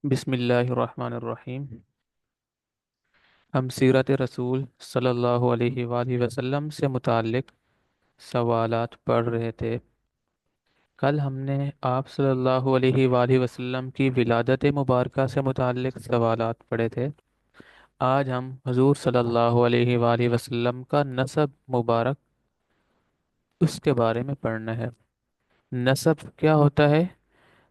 बिस्मिल्लाहिर्रहमानिर्रहीम। हम सीरत रसूल सल्लल्लाहु अलैहि वालैहि वसल्लम से मुताल्लिक़ सवालात पढ़ रहे थे। कल हमने आप सल्लल्लाहु अलैहि वालैहि वसल्लम की विलादत मुबारका से मुताल्लिक़ सवालात पढ़े थे। आज हम हुज़ूर सल्लल्लाहु अलैहि वालैहि वसल्लम का नसब मुबारक उसके बारे में पढ़ना है। नसब क्या होता है?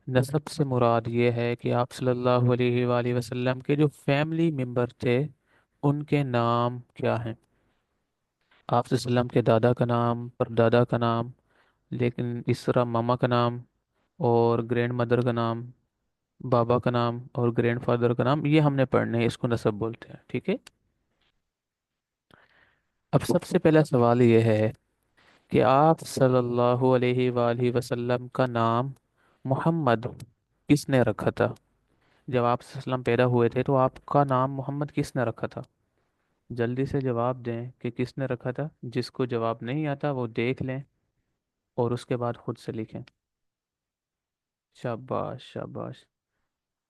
नसब से मुराद ये है कि आप सल्लल्लाहु अलैहि वालैहि वसल्लम के जो फैमिली मेंबर थे उनके नाम क्या हैं। आप वसल्लम के दादा का नाम, परदादा का नाम, लेकिन इस तरह मामा का नाम और ग्रैंड मदर का नाम, बाबा का नाम और ग्रैंड फादर का नाम, ये हमने पढ़ने हैं, इसको नसब बोलते हैं। ठीक है। अब सबसे पहला सवाल ये है कि आप सल्लल्लाहु अलैहि वालैहि वसल्लम का नाम मोहम्मद किसने रखा था? जब आप वसल्लम पैदा हुए थे तो आपका नाम मोहम्मद किसने रखा था? जल्दी से जवाब दें कि किसने रखा था। जिसको जवाब नहीं आता वो देख लें और उसके बाद खुद से लिखें। शाबाश शाबाश।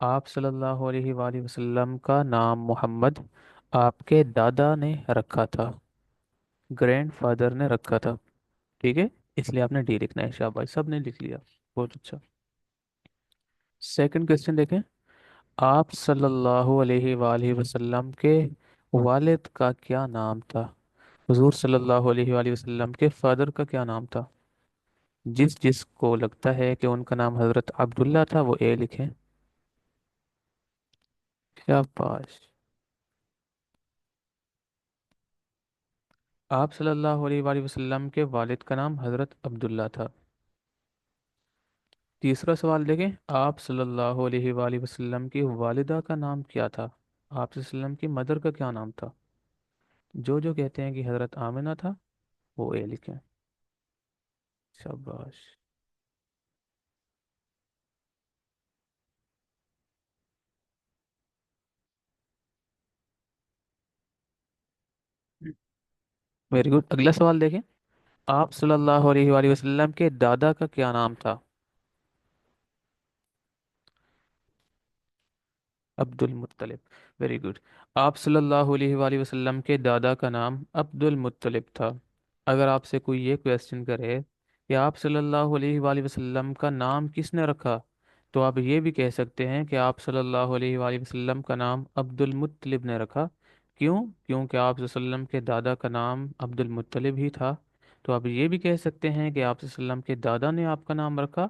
आप सल्लल्लाहु अलैहि वालैहि वसल्लम का नाम मोहम्मद आपके दादा ने रखा था, ग्रैंड फादर ने रखा था। ठीक है, इसलिए आपने डी लिखना है। शाबाश, सब ने लिख लिया, बहुत अच्छा। सेकंड क्वेश्चन देखें। आप सल्लल्लाहु अलैहि वालैहि वसल्लम के वालिद का क्या नाम था? हुजूर सल्लल्लाहु अलैहि वालैहि वसल्लम के फादर का क्या नाम था? जिस जिस को लगता है कि उनका नाम हजरत अब्दुल्ला था वो ए लिखें। शाबाश। आप सल्लल्लाहु अलैहि वसल्लम के वालिद का नाम हजरत अब्दुल्ला था। तीसरा सवाल देखें। आप सल्लल्लाहु अलैहि वसल्लम की वालिदा का नाम क्या था? आप वसल्लम की मदर का क्या नाम था? जो जो कहते हैं कि हजरत आमिना था वो ए लिखें। शाबाश। Very good. अगला सवाल देखें। आप सल्लल्लाहु अलैहि वसल्लम के दादा का क्या नाम था? अब्दुल मुत्तलिब। Very good. आप सल्लल्लाहु अलैहि वसल्लम के दादा का नाम अब्दुल मुत्तलिब था। अगर आपसे कोई ये क्वेश्चन करे कि आप सल्लल्लाहु अलैहि वसल्लम का नाम किसने रखा, तो आप ये भी कह सकते हैं कि आप सल्लल्लाहु अलैहि वसल्लम का नाम अब्दुल मुत्तलिब ने रखा। क्यों? क्योंकि आप वसल्लम के दादा का नाम अब्दुल मुत्तलिब ही था। तो आप ये भी कह सकते हैं कि आप वसल्लम के दादा ने आपका नाम रखा।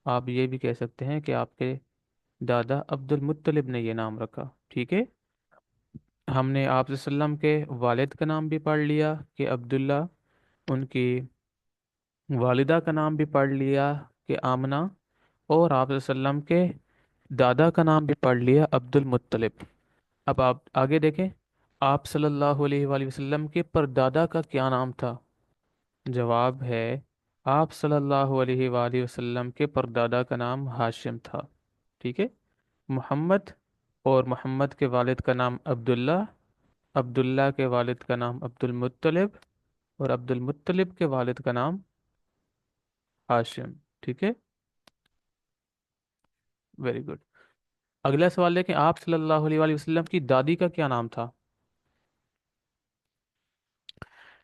आप ये भी कह सकते हैं कि आपके दादा अब्दुल मुत्तलिब ने ये नाम रखा। ठीक है। हमने आप वसल्लम के वालिद का नाम भी पढ़ लिया कि अब्दुल्ला, उनकी वालिदा का नाम भी पढ़ लिया कि आमना, और आप वसल्लम के दादा का नाम भी पढ़ लिया अब्दुल मुत्तलिब। अब आप आगे देखें। आप सल्लल्लाहु अलैहि वसल्लम के परदादा का क्या नाम था? जवाब है आप सल्लल्लाहु अलैहि वसल्लम के परदादा का नाम हाशिम था। ठीक है। मोहम्मद, और मोहम्मद के वालिद का नाम अब्दुल्ला, अब्दुल्ला के वालिद का नाम अब्दुल मुत्तलिब, और अब्दुल मुत्तलिब के वालिद का नाम हाशिम। ठीक है। Very good. अगला सवाल है कि आप सल्लल्लाहु अलैहि वसल्लम की दादी का क्या नाम था?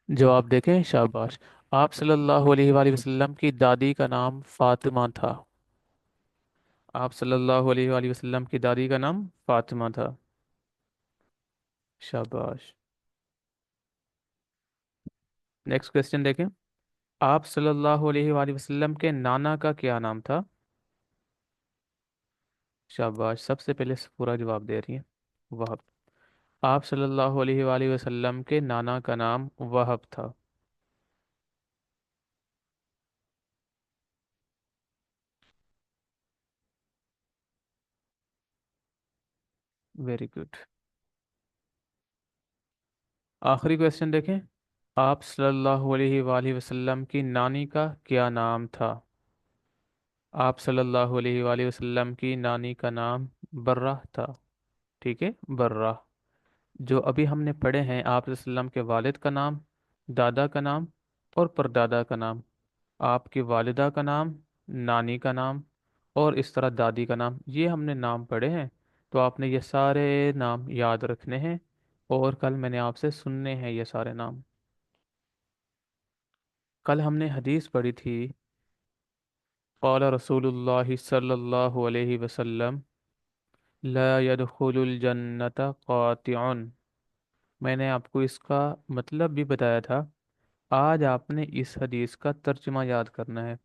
जवाब देखें। शाबाश। आप सल्लल्लाहु अलैहि वसल्लम की दादी का नाम फातिमा था। आप सल्लल्लाहु अलैहि वसल्लम की दादी का नाम फातिमा था। शाबाश। नेक्स्ट क्वेश्चन देखें। आप सल्लल्लाहु अलैहि वसल्लम के नाना का क्या नाम था? शाबाश, सबसे पहले पूरा जवाब दे रही हैं। वहब। आप सल्लल्लाहु अलैहि वसल्लम के नाना का नाम वहब था। Very good. आखिरी क्वेश्चन देखें। आप सल्लल्लाहु अलैहि वसल्लम की नानी का क्या नाम था? आप सल्लल्लाहु अलैहि वसल्लम की नानी का नाम बर्रा था। ठीक है, बर्रा। जो अभी हमने पढ़े हैं, आप वसल्लम के वालिद का नाम, दादा का नाम और परदादा का नाम, आपकी वालिदा का नाम, नानी का नाम اور اس طرح دادی کا نام، یہ ہم نے نام پڑھے ہیں، تو آپ نے یہ سارے نام یاد رکھنے ہیں، اور کل میں نے آپ سے سننے ہیں یہ سارے نام۔ کل ہم نے حدیث پڑھی تھی، قال رسول اللہ صلی اللہ علیہ وسلم لا يدخل الجنت قاطع۔ میں نے آپ کو اس کا مطلب بھی بتایا تھا۔ آج آپ نے اس حدیث کا ترجمہ یاد کرنا ہے۔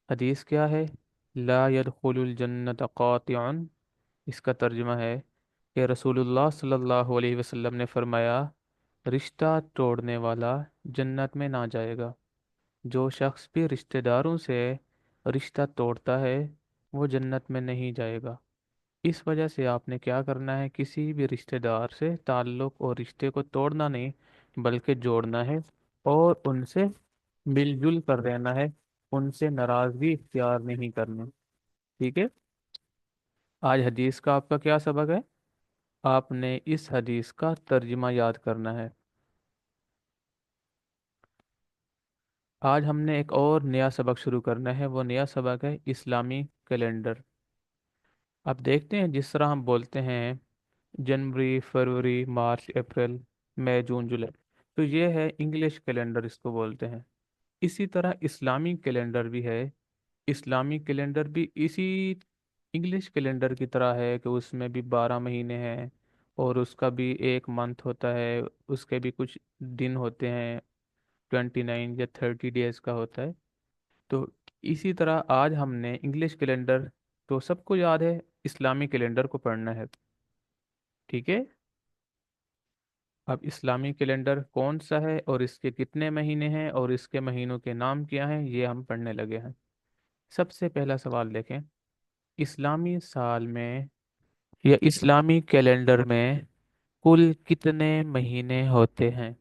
حدیث کیا ہے؟ لا يدخل الجنت قاطع، اس کا ترجمہ ہے کہ رسول اللہ صلی اللہ علیہ وسلم نے فرمایا، رشتہ توڑنے والا جنت میں نہ جائے گا۔ جو شخص بھی رشتہ داروں سے رشتہ توڑتا ہے وہ جنت میں نہیں جائے گا۔ اس وجہ سے آپ نے کیا کرنا ہے، کسی بھی رشتہ دار سے تعلق اور رشتے کو توڑنا نہیں بلکہ جوڑنا ہے، اور ان سے مل جل کر رہنا ہے، ان سے ناراضگی اختیار نہیں کرنی۔ ٹھیک ہے؟ آج حدیث کا آپ کا کیا سبق ہے؟ آپ نے اس حدیث کا ترجمہ یاد کرنا ہے۔ آج ہم نے ایک اور نیا سبق شروع کرنا ہے، وہ نیا سبق ہے اسلامی کیلنڈر۔ اب دیکھتے ہیں، جس طرح ہم بولتے ہیں جنوری، فروری، مارچ، اپریل، مئی، جون، جولائی، تو یہ ہے انگلش کیلنڈر، اس کو بولتے ہیں۔ اسی طرح اسلامی کیلنڈر بھی ہے۔ اسلامی کیلنڈر بھی اسی انگلش کیلنڈر کی طرح ہے کہ اس میں بھی 12 مہینے ہیں، اور اس کا بھی ایک منتھ ہوتا ہے، اس کے بھی کچھ دن ہوتے ہیں، 29 یا 30 ڈیز کا ہوتا ہے۔ تو اسی طرح آج ہم نے انگلش کیلنڈر، تو سب کو یاد ہے، اسلامی کیلنڈر کو پڑھنا ہے۔ ٹھیک ہے؟ اب اسلامی کیلنڈر کون سا ہے اور اس کے کتنے مہینے ہیں اور اس کے مہینوں کے نام کیا ہیں، یہ ہم پڑھنے لگے ہیں۔ سب سے پہلا سوال دیکھیں، اسلامی سال میں یا اسلامی کیلنڈر میں کل کتنے مہینے ہوتے ہیں؟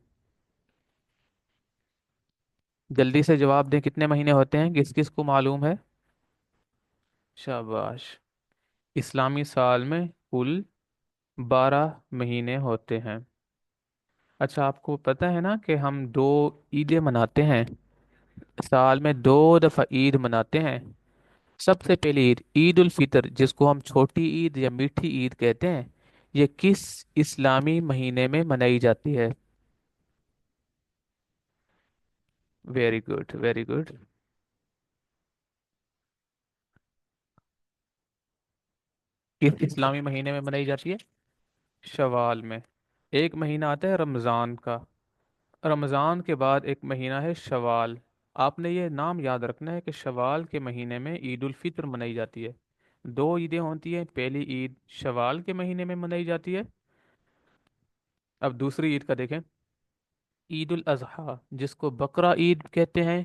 جلدی سے جواب دیں، کتنے مہینے ہوتے ہیں، کس کس کو معلوم ہے؟ شاباش! اسلامی سال میں کل 12 مہینے ہوتے ہیں۔ اچھا، آپ کو پتہ ہے نا کہ ہم دو عیدیں مناتے ہیں، سال میں 2 دفعہ عید مناتے ہیں۔ سب سے پہلی عید، عید الفطر، جس کو ہم چھوٹی عید یا میٹھی عید کہتے ہیں، یہ کس اسلامی مہینے میں منائی جاتی ہے؟ Very good, very good. کس اسلامی مہینے میں منائی جاتی ہے؟ شوال میں۔ ایک مہینہ آتا ہے رمضان کا، رمضان کے بعد ایک مہینہ ہے شوال۔ آپ نے یہ نام یاد رکھنا ہے کہ شوال کے مہینے میں عید الفطر منائی جاتی ہے۔ دو عیدیں ہوتی ہیں، پہلی عید شوال کے مہینے میں منائی جاتی ہے۔ اب دوسری عید کا دیکھیں، عید الاضحیٰ، جس کو بقرہ عید کہتے ہیں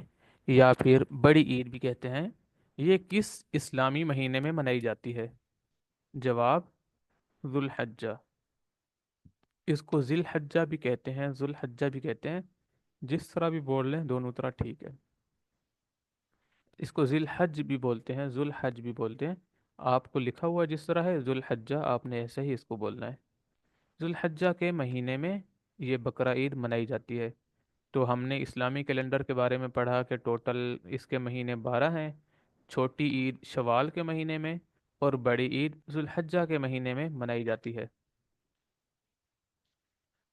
یا پھر بڑی عید بھی کہتے ہیں، یہ کس اسلامی مہینے میں منائی جاتی ہے؟ جواب، ذو الحجہ۔ اس کو ذی الحجہ بھی کہتے ہیں، ذو الحجہ بھی کہتے ہیں، جس طرح بھی بول لیں دونوں طرح ٹھیک ہے۔ اس کو ذی الحج بھی بولتے ہیں، ذو الحج بھی بولتے ہیں۔ آپ کو لکھا ہوا جس طرح ہے ذو الحجہ، آپ نے ایسے ہی اس کو بولنا ہے۔ ذو الحجہ کے مہینے میں یہ بقرہ عید منائی جاتی ہے۔ تو ہم نے اسلامی کیلنڈر کے بارے میں پڑھا کہ ٹوٹل اس کے مہینے 12 ہیں۔ چھوٹی عید شوال کے مہینے میں، اور بڑی عید ذو الحجہ کے مہینے میں منائی جاتی ہے۔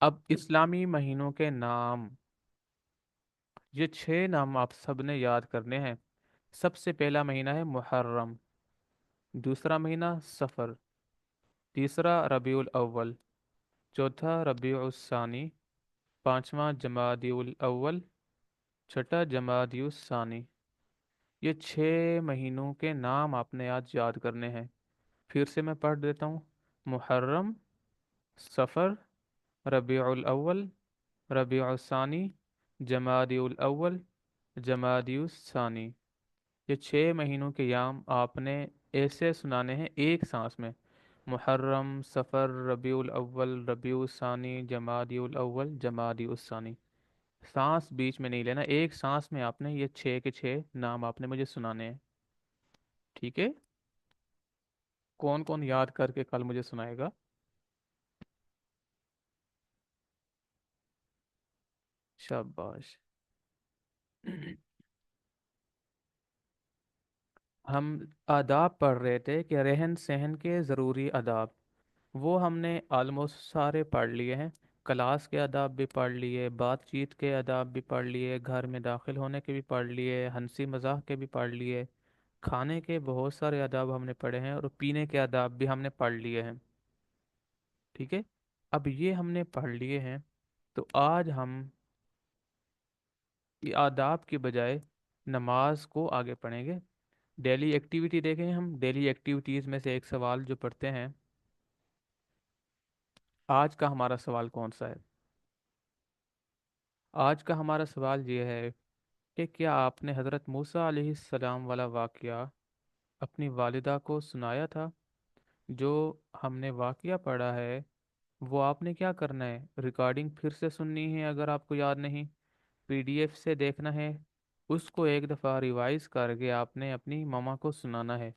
اب اسلامی مہینوں کے نام، یہ 6 نام آپ سب نے یاد کرنے ہیں۔ سب سے پہلا مہینہ ہے محرم، دوسرا مہینہ صفر، تیسرا ربیع الاول، چوتھا ربیع الثانی، پانچواں جمادی الاول، چھٹا جمادی الثانی۔ یہ 6 مہینوں کے نام آپ نے آج یاد کرنے ہیں۔ پھر سے میں پڑھ دیتا ہوں، محرم، صفر، ربیع الاول، ربیع الثانی، جمادی الاول، جمادی الثانی۔ یہ 6 مہینوں کے یام آپ نے ایسے سنانے ہیں ایک سانس میں، محرم، صفر، ربیع الاول، ربیع الثانی، جمادی الاول، جمادی الثانی۔ سانس بیچ میں نہیں لینا، ایک سانس میں آپ نے یہ 6 کے 6 نام آپ نے مجھے سنانے ہیں۔ ٹھیک ہے؟ کون کون یاد کر کے کل مجھے سنائے گا؟ شاباش! ہم آداب پڑھ رہے تھے کہ رہن سہن کے ضروری آداب، وہ ہم نے آلموسٹ سارے پڑھ لیے ہیں۔ کلاس کے آداب بھی پڑھ لیے، بات چیت کے آداب بھی پڑھ لیے، گھر میں داخل ہونے کے بھی پڑھ لیے، ہنسی مذاق کے بھی پڑھ لیے، کھانے کے بہت سارے آداب ہم نے پڑھے ہیں، اور پینے کے آداب بھی ہم نے پڑھ لیے ہیں۔ ٹھیک ہے، اب یہ ہم نے پڑھ لیے ہیں، تو آج ہم یہ آداب کی بجائے نماز کو آگے پڑھیں گے۔ ڈیلی ایکٹیویٹی دیکھیں، ہم ڈیلی ایکٹیویٹیز میں سے ایک سوال جو پڑھتے ہیں، آج کا ہمارا سوال کون سا ہے؟ آج کا ہمارا سوال یہ ہے کہ کیا آپ نے حضرت موسیٰ علیہ السلام والا واقعہ اپنی والدہ کو سنایا تھا؟ جو ہم نے واقعہ پڑھا ہے وہ آپ نے کیا کرنا ہے، ریکارڈنگ پھر سے سننی ہے اگر آپ کو یاد نہیں، پی ڈی ایف سے دیکھنا ہے، اس کو ایک دفعہ ریوائز کر کے آپ نے اپنی ماما کو سنانا ہے،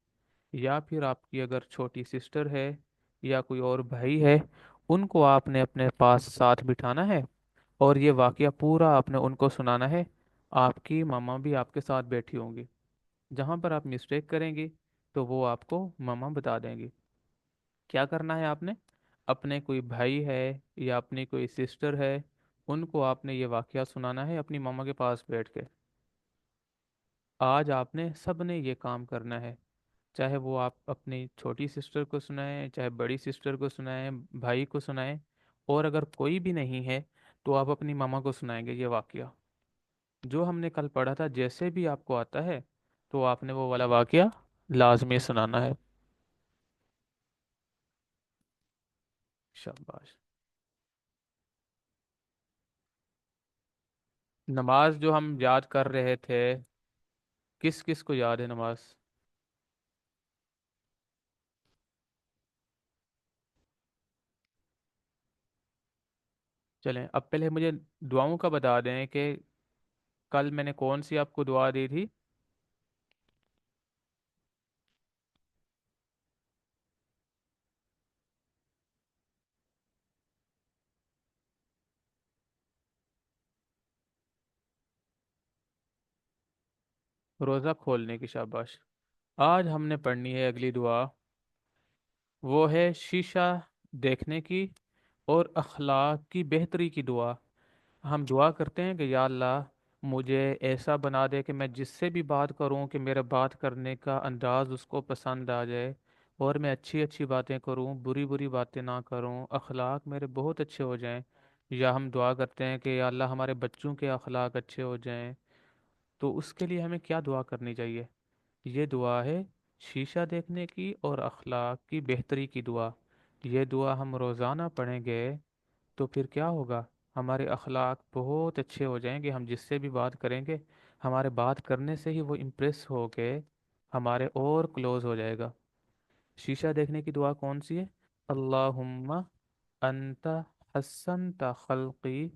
یا پھر آپ کی اگر چھوٹی سسٹر ہے یا کوئی اور بھائی ہے، ان کو آپ نے اپنے پاس ساتھ بٹھانا ہے، اور یہ واقعہ پورا آپ نے ان کو سنانا ہے۔ آپ کی ماما بھی آپ کے ساتھ بیٹھی ہوں گی، جہاں پر آپ مسٹیک کریں گی تو وہ آپ کو ماما بتا دیں گی۔ کیا کرنا ہے آپ نے، اپنے کوئی بھائی ہے یا اپنی کوئی سسٹر ہے، ان کو آپ نے یہ واقعہ سنانا ہے اپنی ماما کے پاس بیٹھ کے۔ آج آپ نے سب نے یہ کام کرنا ہے، چاہے وہ آپ اپنی چھوٹی سسٹر کو سنائیں، چاہے بڑی سسٹر کو سنائیں، بھائی کو سنائیں، اور اگر کوئی بھی نہیں ہے تو آپ اپنی ماما کو سنائیں گے یہ واقعہ جو ہم نے کل پڑھا تھا۔ جیسے بھی آپ کو آتا ہے تو آپ نے وہ والا واقعہ لازمی سنانا ہے۔ شاباش۔ نماز جو ہم یاد کر رہے تھے، کس کس کو یاد ہے نماز؟ چلیں اب پہلے مجھے دعاؤں کا بتا دیں کہ کل میں نے کون سی آپ کو دعا دی تھی؟ روزہ کھولنے کی، شاباش۔ آج ہم نے پڑھنی ہے اگلی دعا، وہ ہے شیشہ دیکھنے کی اور اخلاق کی بہتری کی دعا۔ ہم دعا کرتے ہیں کہ یا اللہ مجھے ایسا بنا دے کہ میں جس سے بھی بات کروں کہ میرا بات کرنے کا انداز اس کو پسند آ جائے، اور میں اچھی اچھی باتیں کروں، بری بری باتیں نہ کروں، اخلاق میرے بہت اچھے ہو جائیں۔ یا ہم دعا کرتے ہیں کہ یا اللہ ہمارے بچوں کے اخلاق اچھے ہو جائیں۔ تو اس کے لیے ہمیں کیا دعا کرنی چاہیے؟ یہ دعا ہے شیشہ دیکھنے کی اور اخلاق کی بہتری کی دعا۔ یہ دعا ہم روزانہ پڑھیں گے تو پھر کیا ہوگا، ہمارے اخلاق بہت اچھے ہو جائیں گے، ہم جس سے بھی بات کریں گے ہمارے بات کرنے سے ہی وہ امپریس ہو کے ہمارے اور کلوز ہو جائے گا۔ شیشہ دیکھنے کی دعا کون سی ہے؟ اللہم انت حسنت خلقی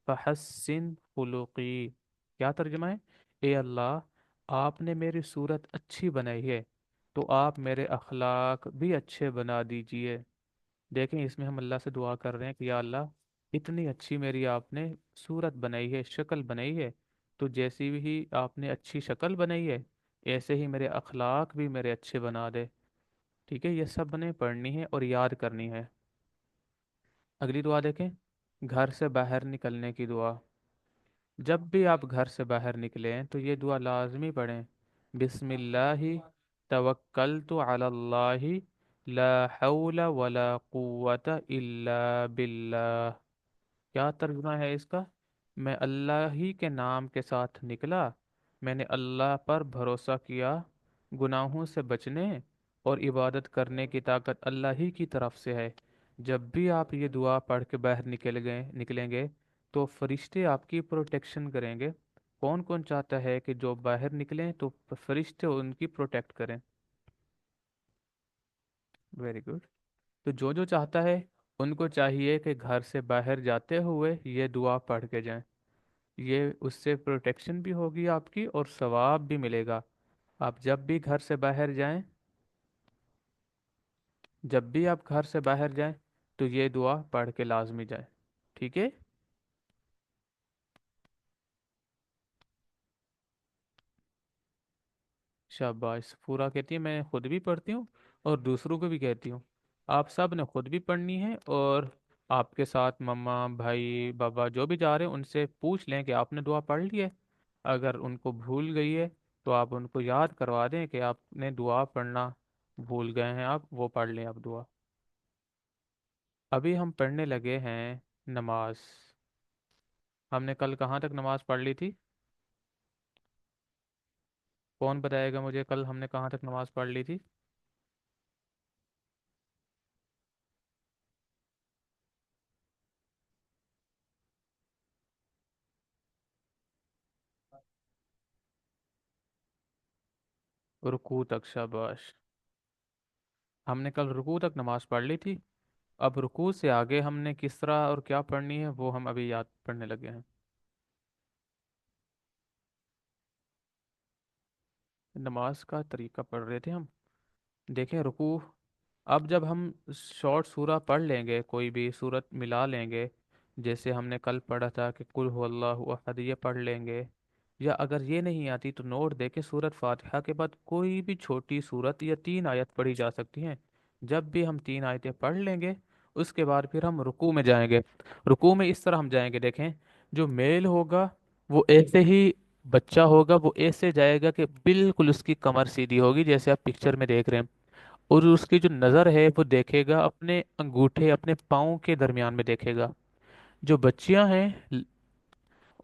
فحسن خلقی۔ کیا ترجمہ ہے؟ اے اللہ، آپ نے میری صورت اچھی بنائی ہے تو آپ میرے اخلاق بھی اچھے بنا دیجئے۔ دیکھیں اس میں ہم اللہ سے دعا کر رہے ہیں کہ یا اللہ اتنی اچھی میری آپ نے صورت بنائی ہے، شکل بنائی ہے، تو جیسی بھی آپ نے اچھی شکل بنائی ہے ایسے ہی میرے اخلاق بھی میرے اچھے بنا دے۔ ٹھیک ہے، یہ سب نے پڑھنی ہے اور یاد کرنی ہے۔ اگلی دعا دیکھیں، گھر سے باہر نکلنے کی دعا۔ جب بھی آپ گھر سے باہر نکلیں تو یہ دعا لازمی پڑھیں، بسم اللہ توکلت علی اللہ لا حول ولا قوت الا باللہ۔ کیا ترجمہ ہے اس کا؟ میں اللہ ہی کے نام کے ساتھ نکلا، میں نے اللہ پر بھروسہ کیا، گناہوں سے بچنے اور عبادت کرنے کی طاقت اللہ ہی کی طرف سے ہے۔ جب بھی آپ یہ دعا پڑھ کے باہر نکلیں گے تو فرشتے آپ کی پروٹیکشن کریں گے۔ کون کون چاہتا ہے کہ جو باہر نکلیں تو فرشتے ان کی پروٹیکٹ کریں؟ Very good. تو جو چاہتا ہے ان کو چاہیے کہ گھر سے باہر جاتے ہوئے یہ دعا پڑھ کے جائیں، یہ اس سے پروٹیکشن بھی ہوگی آپ کی اور ثواب بھی ملے گا۔ آپ جب بھی گھر سے باہر جائیں، جب بھی آپ گھر سے باہر جائیں تو یہ دعا پڑھ کے لازمی جائیں۔ ٹھیک ہے، शाबाश। पूरा कहती है मैं खुद भी पढ़ती हूँ और दूसरों को भी कहती हूँ। आप सब ने खुद भी पढ़नी है, और आपके साथ मम्मा भाई बाबा जो भी जा रहे हैं उनसे पूछ लें कि आपने दुआ पढ़ ली है। अगर उनको भूल गई है तो आप उनको याद करवा दें कि आपने दुआ पढ़ना भूल गए हैं, आप वो पढ़ लें आप दुआ। अभी हम पढ़ने लगे हैं नमाज। हमने कल कहाँ तक नमाज पढ़ ली थी? कौन बताएगा मुझे कल हमने कहाँ तक नमाज पढ़ ली थी? रुकू तक, शाबाश। हमने कल रुकू तक नमाज पढ़ ली थी। अब रुकू से आगे हमने किस तरह और क्या पढ़नी है वो हम अभी याद पढ़ने लगे हैं। नमाज का तरीका पढ़ रहे थे हम। देखें रुकू, अब जब हम शॉर्ट सूरा पढ़ लेंगे, कोई भी सूरत मिला लेंगे, जैसे हमने कल पढ़ा था कि कुल हुवल्लाहु अहद, ये पढ़ लेंगे। या अगर ये नहीं आती तो नोट दे के सूरत फातिहा के बाद कोई भी छोटी सूरत या 3 आयत पढ़ी जा सकती हैं। जब भी हम 3 आयतें पढ़ लेंगे उसके बाद फिर हम रुकू में जाएंगे। रुकू में इस तरह हम जाएंगे, देखें, जो मेल होगा वो ऐसे ही, बच्चा होगा वो ऐसे जाएगा कि बिल्कुल उसकी कमर सीधी होगी जैसे आप पिक्चर में देख रहे हैं। और उसकी जो नज़र है वो देखेगा अपने अंगूठे अपने पाँव के दरमियान में देखेगा। जो बच्चियां हैं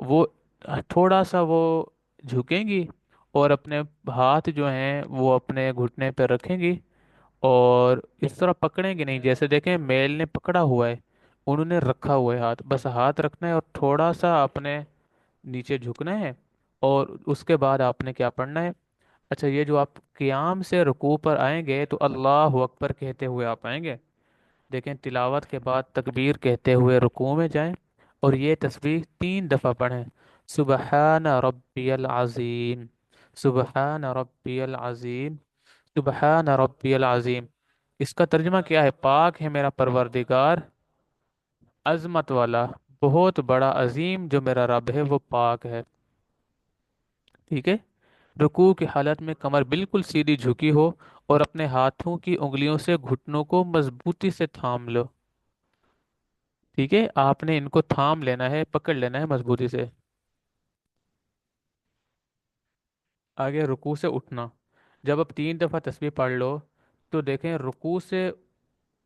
वो थोड़ा सा वो झुकेंगी और अपने हाथ जो हैं वो अपने घुटने पर रखेंगी, और इस तरह पकड़ेंगे नहीं जैसे देखें मेल ने पकड़ा हुआ है, उन्होंने रखा हुआ है हाथ, बस हाथ रखना है और थोड़ा सा अपने नीचे झुकना है। और उसके बाद आपने क्या पढ़ना है? अच्छा, ये जो आप क़याम से रुकू पर आएंगे तो अल्लाह अकबर कहते हुए आप आएंगे। देखें, तिलावत के बाद तकबीर कहते हुए रुकू में जाएं, और ये तस्बीह 3 दफ़ा पढ़ें। सुबहान रब्बियल अज़ीम, सुबहान रब्बियल अज़ीम, सुबहान रब्बियल अज़ीम। इसका तर्जुमा क्या है? पाक है मेरा परवरदिगार, अजमत वाला, बहुत बड़ा अजीम जो मेरा रब है वो पाक है। ठीक है। रुकू की हालत में कमर बिल्कुल सीधी झुकी हो, और अपने हाथों की उंगलियों से घुटनों को मजबूती से थाम लो। ठीक है, आपने इनको थाम लेना है, पकड़ लेना है मजबूती से। आगे रुकू से उठना। जब आप 3 दफ़ा तस्बीह पढ़ लो तो देखें रुकू से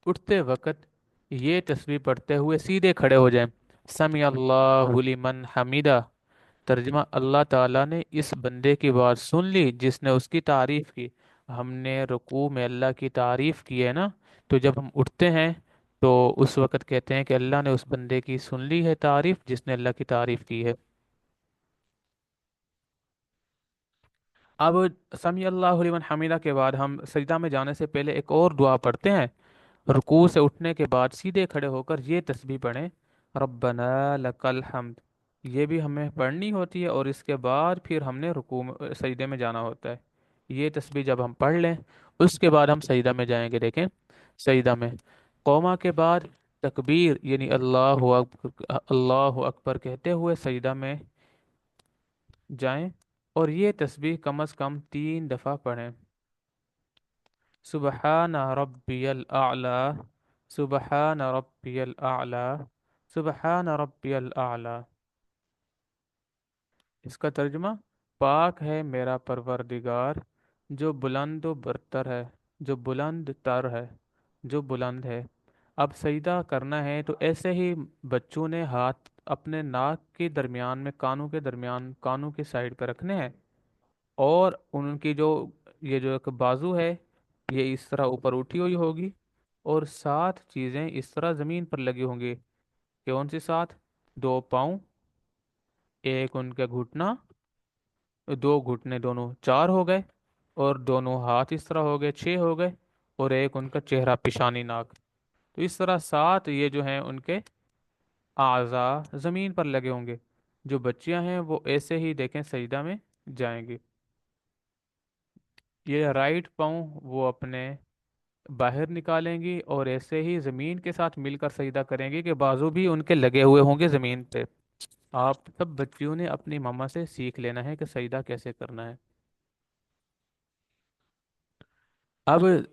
उठते वक्त ये तस्बीह पढ़ते हुए सीधे खड़े हो जाएं। समी अल्लाहु लिमन हमीदा। तर्जुमा, अल्लाह ताला ने इस बंदे की बात सुन ली जिसने उसकी तारीफ की। हमने रुकू में अल्लाह की तारीफ की है ना, तो जब हम उठते हैं तो उस वक्त कहते हैं कि अल्लाह ने उस बंदे की सुन ली है तारीफ जिसने अल्लाह की तारीफ की है। अब समी अल्लाहु लिमन हमीदा के बाद हम सजदा में जाने से पहले एक और दुआ पढ़ते हैं। रुकू से उठने के बाद सीधे खड़े होकर ये तस्बीह पढ़ें, रब्बना लकल हम्द। ये भी हमें पढ़नी होती है, और इसके बाद फिर हमने सजदे में जाना होता है। ये तस्बीह जब हम पढ़ लें उसके बाद हम सजदा में जाएंगे। देखें, सजदा में कौमा के बाद तकबीर यानी अल्लाह अकबर कहते हुए सजदा में जाएं, और ये तस्बीह कम से कम 3 दफ़ा पढ़ें। सुबहान रब्बियल आला, सुबहान रब्बियल आला, सुबहान रब्बियल आला। इसका तर्जुमा, पाक है मेरा परवरदिगार जो बुलंद व बरतर है, जो बुलंद तर है, जो बुलंद है। अब सजदा करना है तो ऐसे ही बच्चों ने हाथ अपने नाक के दरमियान में, कानों के दरमियान, कानों की साइड पर रखने हैं, और उनकी जो ये जो एक बाजू है ये इस तरह ऊपर उठी हुई होगी, और 7 चीज़ें इस तरह ज़मीन पर लगी होंगी। कौन सी 7? 2 पाँव, एक उनका घुटना, 2 घुटने दोनों 4 हो गए, और दोनों हाथ इस तरह हो गए 6 हो गए, और एक उनका चेहरा पेशानी नाक। तो इस तरह 7 ये जो हैं उनके आज़ा ज़मीन पर लगे होंगे। जो बच्चियां हैं वो ऐसे ही देखें सजदा में जाएंगी। ये राइट पाँव वो अपने बाहर निकालेंगी और ऐसे ही जमीन के साथ मिलकर सजदा करेंगी कि बाजू भी उनके लगे हुए होंगे जमीन पे। आप सब बच्चियों ने अपनी मम्मा से सीख लेना है कि सजदा कैसे करना है। अब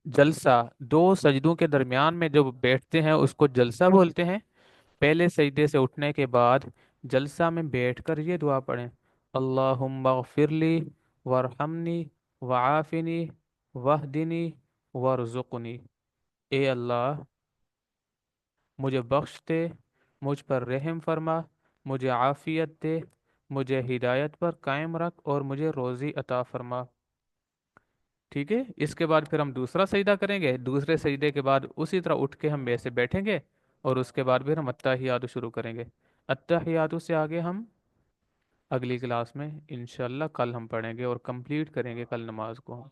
जलसा, दो सजदों के दरमियान में जो बैठते हैं उसको जलसा बोलते हैं। पहले सजदे से उठने के बाद जलसा में बैठकर ये दुआ पढ़ें, अल्लाहुम्मा ग़फिरली वरहमनी वआफिनी वहदिनी वरज़ुकनी। ए अल्लाह, मुझे बख्श दे, मुझ पर रहम फरमा, मुझे आफियत दे, मुझे हिदायत पर कायम रख और मुझे रोज़ी अता फरमा। ठीक है, इसके बाद फिर हम दूसरा सजदा करेंगे। दूसरे सजदे के बाद उसी तरह उठ के हम वैसे बैठेंगे, और उसके बाद फिर हम अत्तहियातु शुरू करेंगे। अत्तहियातु से आगे हम अगली क्लास में इंशाल्लाह कल हम पढ़ेंगे और कंप्लीट करेंगे कल नमाज को।